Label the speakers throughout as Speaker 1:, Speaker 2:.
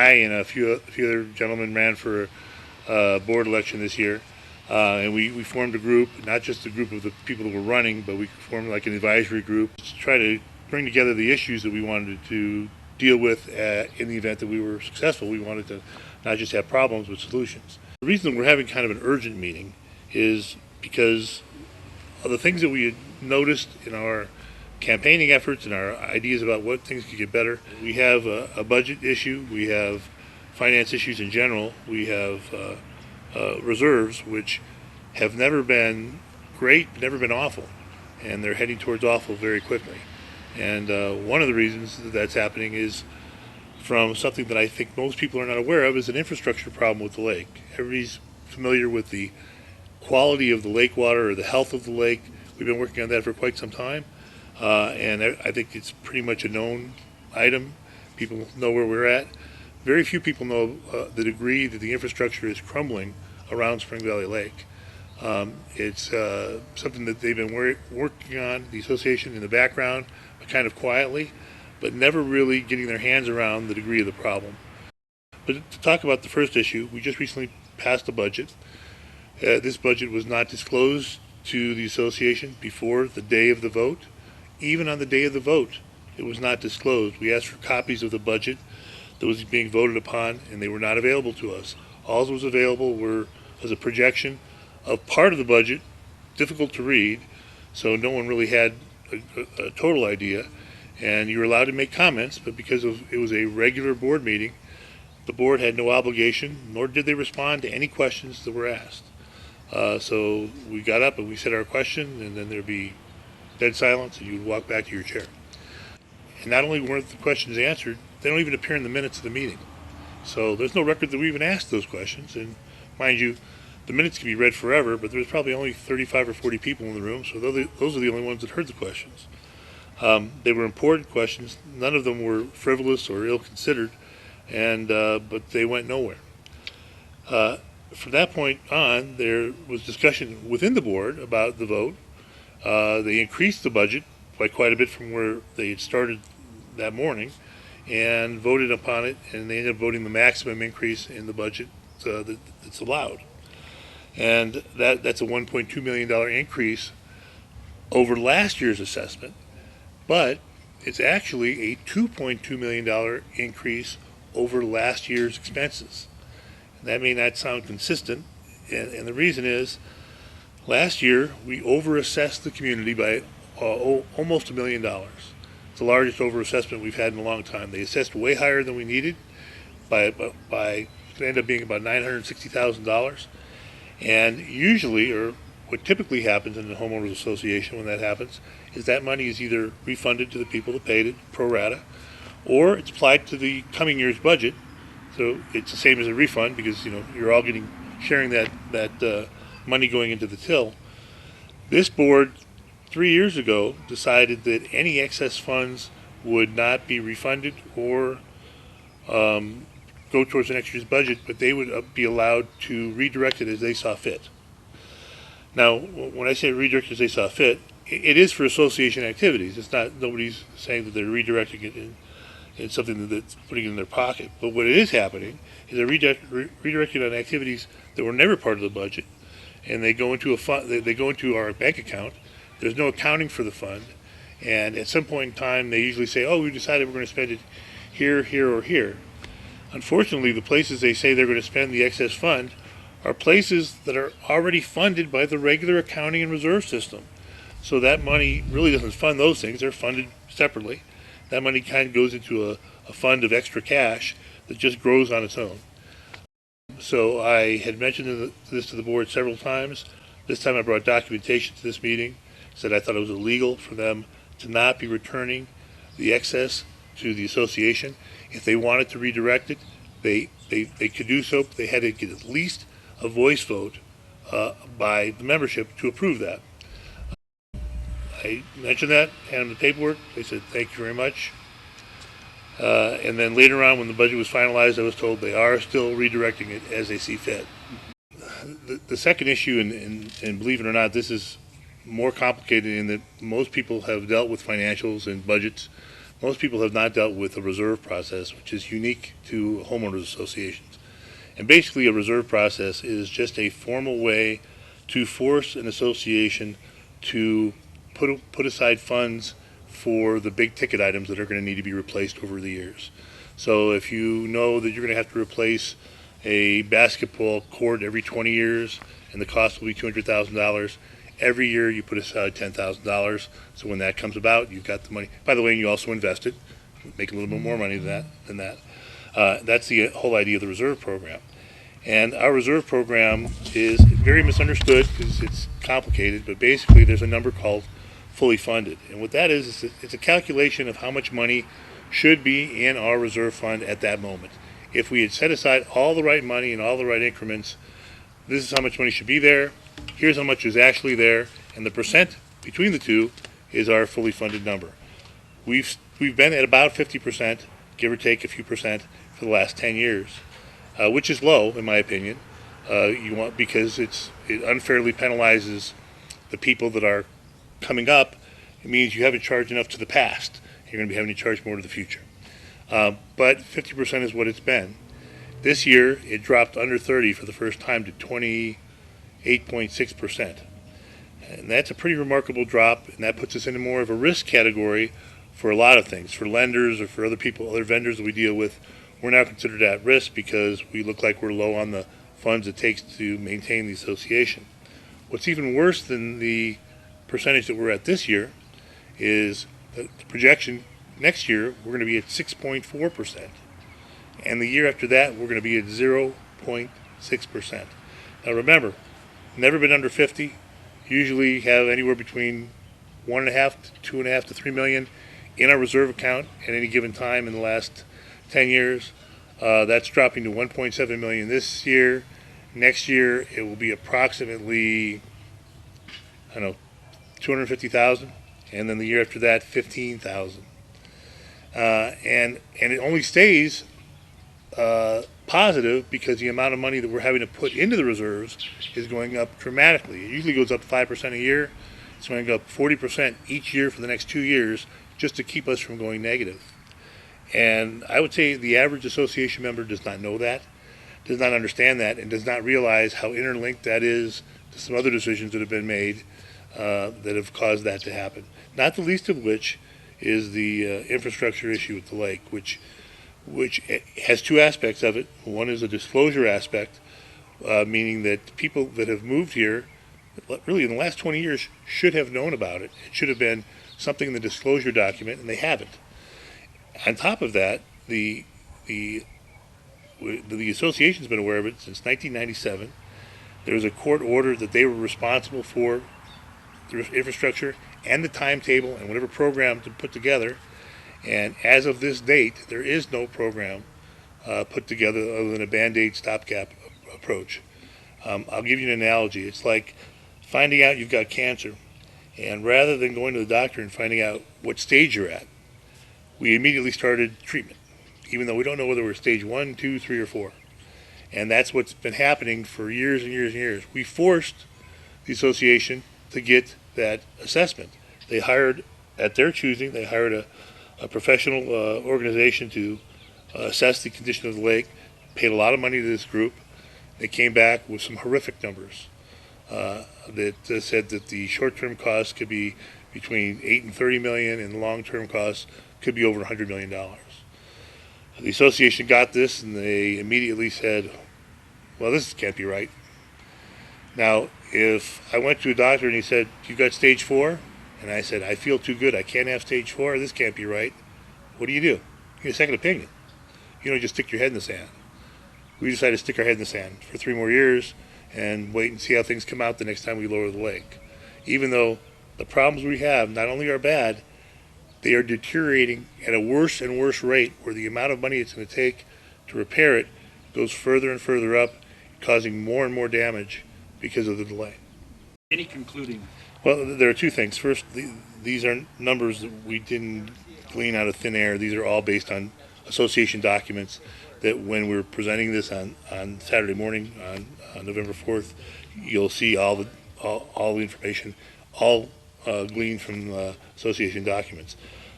Speaker 1: I and a few other gentlemen ran for board election this year, and we formed a group, not just a group of the people that were running, but we formed like an advisory group to try to bring together the issues that we wanted to deal with in the event that we were successful. We wanted to not just have problems, but solutions. The reason we're having kind of an urgent meeting is because of the things that we had noticed in our campaigning efforts and our ideas about what things could get better. We have a budget issue, we have finance issues in general, we have reserves, which have never been great, never been awful, and they're heading towards awful very quickly. And one of the reasons that's happening is from something that I think most people are not aware of, is an infrastructure problem with the lake. Everybody's familiar with the quality of the lake water or the health of the lake. We've been working on that for quite some time, and I think it's pretty much a known item. People know where we're at. Very few people know the degree that the infrastructure is crumbling around Spring Valley Lake. It's something that they've been working on, the association, in the background, but kind of quietly, but never really getting their hands around the degree of the problem. But to talk about the first issue, we just recently passed a budget. This budget was not disclosed to the association before the day of the vote. Even on the day of the vote, it was not disclosed. We asked for copies of the budget that was being voted upon, and they were not available to us. All that was available was a projection of part of the budget, difficult to read, so no one really had a total idea. And you were allowed to make comments, but because it was a regular board meeting, the board had no obligation, nor did they respond to any questions that were asked. So we got up and we said our question, and then there'd be dead silence, and you'd walk back to your chair. And not only weren't the questions answered, they don't even appear in the minutes of the meeting. So there's no record that we even asked those questions. And mind you, the minutes can be read forever, but there's probably only 35 or 40 people in the room, so those are the only ones that heard the questions. They were important questions. None of them were frivolous or ill-considered, and but they went nowhere. From that point on, there was discussion within the board about the vote. They increased the budget by quite a bit from where they had started that morning, and voted upon it, and they ended up voting the maximum increase in the budget that's allowed. And that's a $1.2 million increase over last year's assessment, but it's actually a $2.2 million increase over last year's expenses. And that may not sound consistent, and the reason is last year we overassessed the community by almost $1 million. It's the largest overassessment we've had in a long time. They assessed way higher than we needed by it ended up being about $960,000. And usually, or what typically happens in the Homeowners Association when that happens, is that money is either refunded to the people that paid it, pro rata, or it's applied to the coming year's budget. So it's the same as a refund because you're all sharing that money going into the till. This board 3 years ago decided that any excess funds would not be refunded or go towards the next year's budget, but they would be allowed to redirect it as they saw fit. Now, when I say redirect as they saw fit, it is for association activities. It's not, nobody's saying that they're redirecting it in something that's putting it in their pocket. But what it is happening is they're redirecting on activities that were never part of the budget, and they go into a fund. They go into our bank account. There's no accounting for the fund, and at some point in time, they usually say, "Oh, we decided we're going to spend it here, here, or here." Unfortunately, the places they say they're going to spend the excess fund are places that are already funded by the regular accounting and reserve system. So that money really doesn't fund those things. They're funded separately. That money kind of goes into a fund of extra cash that just grows on its own. So I had mentioned this to the board several times. This time I brought documentation to this meeting, said I thought it was illegal for them to not be returning the excess to the association. If they wanted to redirect it, they could do so, but they had to get at least a voice vote by the membership to approve that. I mentioned that, handed them the paperwork. They said, "Thank you very much." And then later on, when the budget was finalized, I was told they are still redirecting it as they see fit. The second issue, and believe it or not, this is more complicated in that most people have dealt with financials and budgets most people have not dealt with a reserve process, which is unique to homeowners associations. And basically a reserve process is just a formal way to force an association to put aside funds for the big ticket items that are going to need to be replaced over the years. So if you know that you're going to have to replace a basketball court every 20 years and the cost will be $200,000, every year you put aside $10,000. So when that comes about, you've got the money. By the way, you also invest it, make a little bit more money than that. That's the whole idea of the reserve program. And our reserve program is very misunderstood because it's complicated, but basically there's a number called fully funded. And what that is it's a calculation of how much money should be in our reserve fund at that moment. If we had set aside all the right money in all the right increments, this is how much money should be there, here's how much is actually there, and the percent between the two is our fully funded number. We've been at about 50%, give or take a few percent, for the last 10 years. Which is low, in my opinion. Because it unfairly penalizes the people that are coming up. It means you haven't charged enough to the past. You're going to be having to charge more to the future. But 50% is what it's been. This year, it dropped under 30 for the first time to 28.6%. And that's a pretty remarkable drop, and that puts us into more of a risk category for a lot of things. For lenders or for other vendors that we deal with, we're now considered at risk because we look like we're low on the funds it takes to maintain the association. What's even worse than the percentage that we're at this year is the projection next year we're going to be at 6.4%. And the year after that we're going to be at 0.6%. Now remember, never been under 50, usually have anywhere between 1.5 to 2.5 to 3 million in our reserve account at any given time in the last 10 years. That's dropping to 1.7 million this year. Next year it will be approximately 250,000, and then the year after that 15,000. And it only stays positive because the amount of money that we're having to put into the reserves is going up dramatically. It usually goes up 5% a year. It's going to go up 40% each year for the next 2 years just to keep us from going negative. And I would say the average association member does not know that, does not understand that, and does not realize how interlinked that is to some other decisions that have been made that have caused that to happen. Not the least of which is the infrastructure issue at the lake, which has two aspects of it. One is a disclosure aspect, meaning that people that have moved here, really in the last 20 years, should have known about it. It should have been something in the disclosure document, and they haven't. On top of that, the association's been aware of it since 1997. There was a court order that they were responsible for the infrastructure and the timetable and whatever program to put together. And as of this date, there is no program put together other than a Band-Aid stopgap approach. I'll give you an analogy. It's like finding out you've got cancer, and rather than going to the doctor and finding out what stage you're at, we immediately started treatment, even though we don't know whether we're stage 1, 2, 3, or 4. And that's what's been happening for years and years and years. We forced the association to get that assessment. They hired, at their choosing, they hired a professional organization to assess the condition of the lake, paid a lot of money to this group. They came back with some horrific numbers that said that the short-term costs could be between 8 and 30 million, and the long-term costs could be over $100 million. The association got this, and they immediately said, well, this can't be right. Now, if I went to a doctor and he said, you've got stage 4, and I said, I feel too good, I can't have stage 4, this can't be right, what do? You get a second opinion. You don't just stick your head in the sand. We decided to stick our head in the sand for 3 more years and wait and see how things come out the next time we lower the lake. Even though the problems we have not only are bad, they are deteriorating at a worse and worse rate, where the amount of money it's going to take to repair it goes further and further up, causing more and more damage because of the delay.
Speaker 2: Any concluding?
Speaker 1: Well, there are two things. First, these are numbers that we didn't glean out of thin air. These are all based on association documents that when we're presenting this on Saturday morning, on November 4th, you'll see all the information, all gleaned from association documents.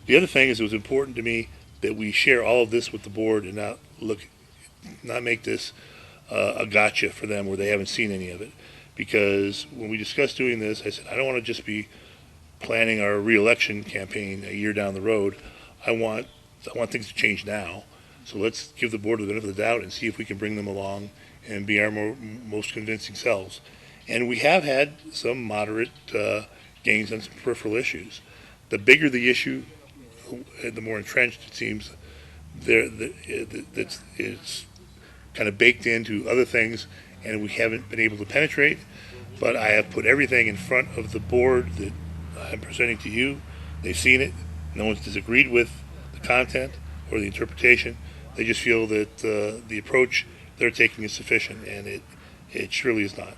Speaker 1: The other thing is, it was important to me that we share all of this with the board and not make this a gotcha for them where they haven't seen any of it. Because when we discussed doing this, I said, I don't want to just be planning our reelection campaign a year down the road. I want things to change now. So let's give the board the benefit of the doubt and see if we can bring them along and be our most convincing selves. And we have had some moderate gains on some peripheral issues. The bigger the issue, the more entrenched it seems. It's kind of baked into other things, and we haven't been able to penetrate. But I have put everything in front of the board that I'm presenting to you. They've seen it. No one's disagreed with the content or the interpretation. They just feel that the approach they're taking is sufficient, and it surely is not.